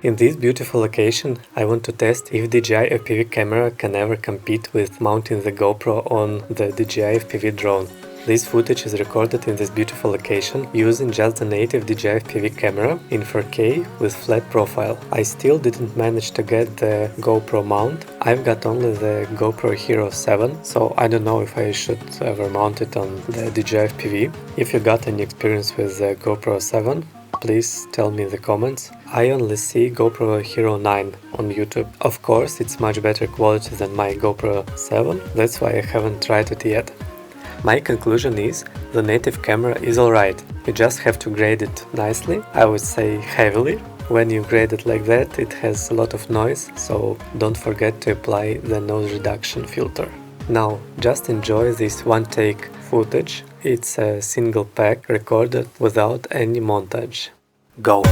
In this beautiful location, I want to test if DJI FPV camera can ever compete with mounting the GoPro on the DJI FPV drone. This footage is recorded in this beautiful location using just the native DJI FPV camera in 4K with flat profile. I still didn't manage to get the GoPro mount. I've got only the GoPro Hero 7, so I don't know if I should ever mount it on the DJI FPV. If you got any experience with the GoPro 7, please tell me in the comments. I only see GoPro Hero 9 on YouTube. Of course, it's much better quality than my GoPro 7, that's why I haven't tried it yet. My conclusion is, the native camera is alright, you just have to grade it nicely, I would say heavily. When you grade it like that, it has a lot of noise, so don't forget to apply the noise reduction filter. Now, just enjoy this one-take footage. It's a single pack recorded without any montage. Go!